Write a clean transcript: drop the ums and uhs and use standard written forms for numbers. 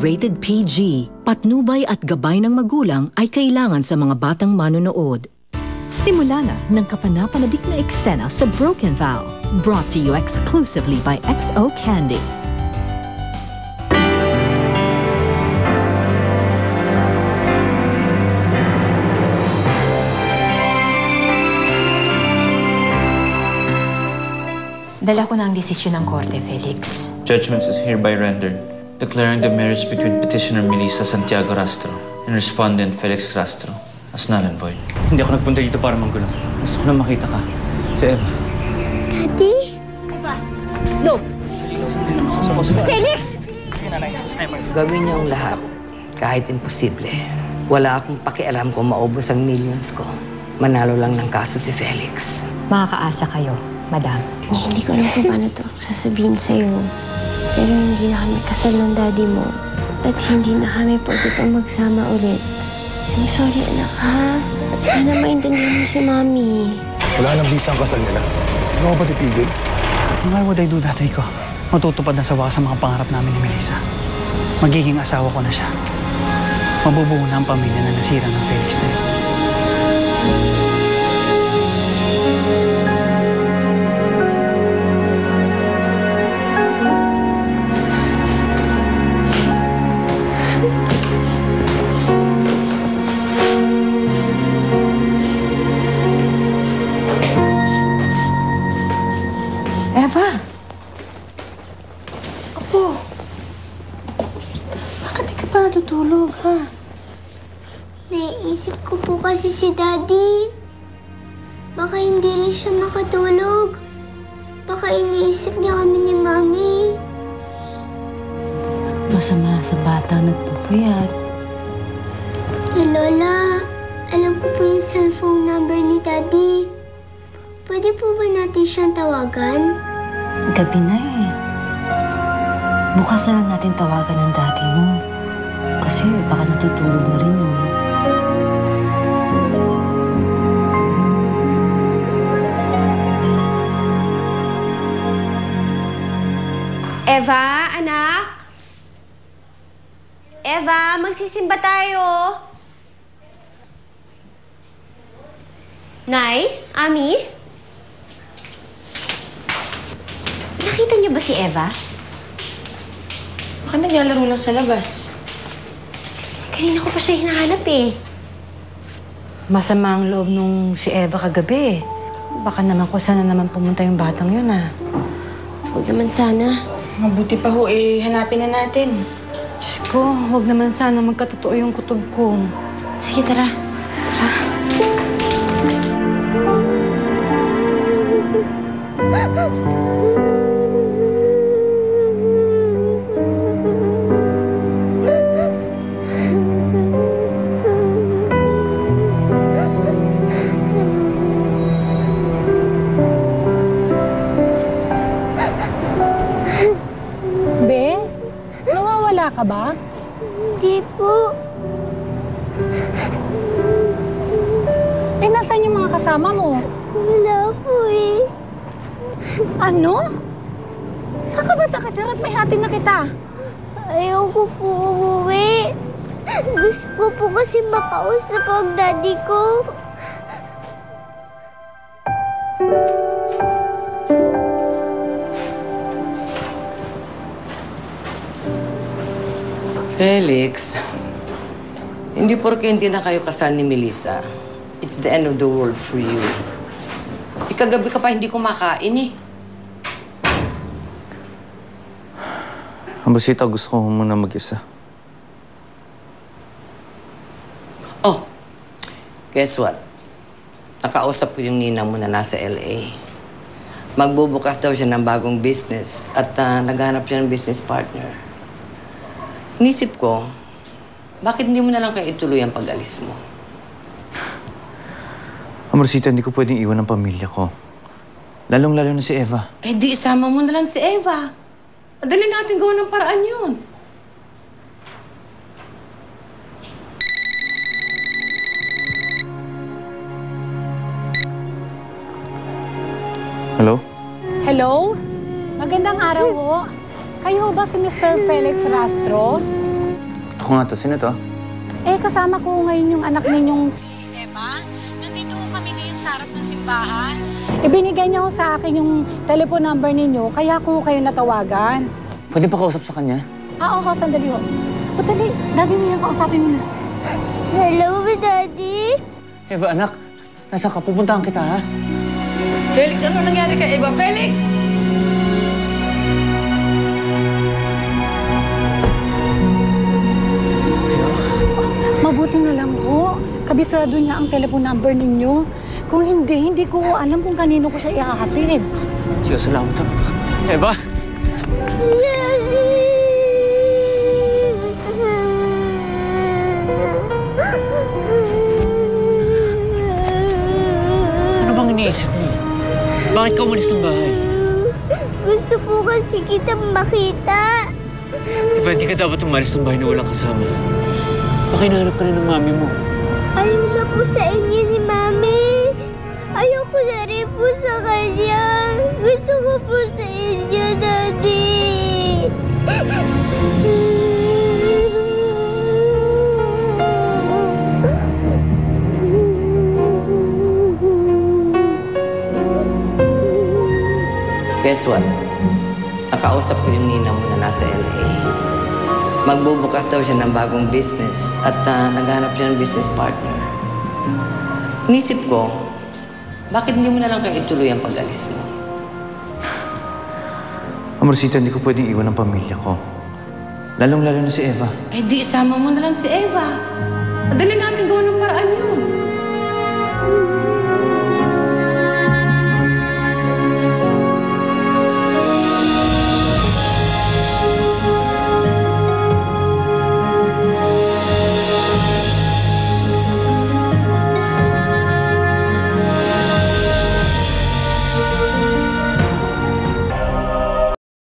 Rated PG. Patnubay at gabay ng magulang ay kailangan sa mga batang manonood. Simula na ng kapanapanabik na eksena sa Broken Vow. Brought to you exclusively by XO Candy. Dala ko na ang desisyon ng korte, Felix. Judgment is hereby rendered, declaring the marriage between petitioner Melissa Santiago Rastro and respondent Felix Rastro as null and void. Hindi ako nagpunta dito para manggulo. Gusto ko na makita ka. Si Eva. Daddy? Eva? No! Felix! Gawin niyo ang lahat, kahit imposible. Wala akong pakialam kung maubos ang millions ko. Manalo lang ng kaso si Felix. Makakaasa kayo, madam. Hindi ko alam kung paano ito sasabihin sa'yo. Pero hindi na kami kasal ng daddy mo. At hindi na kami pwede pang magsama ulit. I'm sorry, anak, ha? Sana maintindihan mo si Mami. Wala nang bisa ang kasal nila. Ano ko ba titigil? Why would I do that, Rico? Matutupad na sa wakas ang mga pangarap namin ni Melissa. Magiging asawa ko na siya. Mabubuo na ang pamilya na nasira ng Felix na yun. Eva! Apo! Bakit di ka pa natutulog, ha? Naiisip ko po kasi si Daddy. Baka hindi rin siya makatulog. Baka iniisip niya kami ni Mami. Masama sa bata nagpupuyat. Lola, alam ko po yung cellphone number ni Daddy. Pwede po ba natin siyang tawagan? Gabi na eh. Bukas na lang natin tawagan ng daddy mo. Kasi baka natutulog na rin yun. Eva, anak? Eva, magsisimba tayo. Nay? Ami? Nakita niyo ba si Eva? Baka naglalaro lang sa labas. Kanina ko pa siya hinahanap eh. Masama ang loob nung si Eva kagabi. Baka naman kung sana naman pumunta yung batang yun, ha? Huwag naman sana. Mabuti pa ho, hanapin na natin. Diyos ko, huwag naman sana magkatotoo yung kutob ko. Sige, tara. Be, nawawala ka ba? Hindi po. Eh, nasaan yung mga kasama mo? Wala po eh. Ano? Saan ka ba nakatira at may hatid na kita? Ayoko po umuwi. Gusto ko po kasi makausap ang daddy ko. Felix, hindi porke hindi na kayo kasal ni Melissa. It's the end of the world for you. Ikagabi ka pa hindi kumakain eh. Ambasita, gusto ko muna mag-isa. Oh, guess what? Nakausap ko yung ninang mo na nasa LA. Magbubukas daw siya ng bagong business at naghahanap siya ng business partner. Inisip ko, bakit hindi mo na lang kayo ituloy ang pag-alis mo? Amorcita, hindi ko pwedeng iwan ang pamilya ko. Lalong-lalo na si Eva. Eh di isama mo na lang si Eva. Madali natin gawa ng paraan yun. Hello? Hello? Magandang araw ho. Kayo ho ba si Mr. Felix Rastro? Ako nga to. Sino to? Eh, kasama ko ngayon yung anak ninyong si Eva. Nandito ko kami ngayon sa harap ng simbahan. Ibinigay niya ho sa akin yung telephone number ninyo, kaya ko kayo natawagan. Pwede pa kausap sa kanya? Oo, sandali ho. O, dali. Daddy mo yan, kausapin mo na. Hello, Daddy? Eva, anak. Nasa ka? Pupuntahan kita, ha? Felix, ano nangyari kay Eva? Felix! Mabuti na lang ho. Kabisado niya ang telephone number ninyo. Kung hindi, hindi ko alam kung kanino ko siya ihahatid. Sige, salamat ha. Eva! Ano bang iniisip mo? Bakit ka umalis ng bahay? Gusto po kasi kitang makita. Eva, hindi ka dapat umalis ng bahay na walang kasama. Baka hinahanap ka na ng mami mo. Ayaw na po sa inyo ni Mami. Ayoko na rin po sa kanya. Gusto ko po sa inyo, Daddy. Guess what? Nakausap ko yung ninang mo na nasa LA. Magbubukas daw siya ng bagong business at naghanap siya ng business partner. Inisip ko, bakit hindi mo na lang kayo ituloy ang pag-alis mo? Amorcito, hindi ko pwedeng iwan ang pamilya ko. Lalong-lalo na si Eva. Eh di isama mo na lang si Eva. Madali natin gawa ng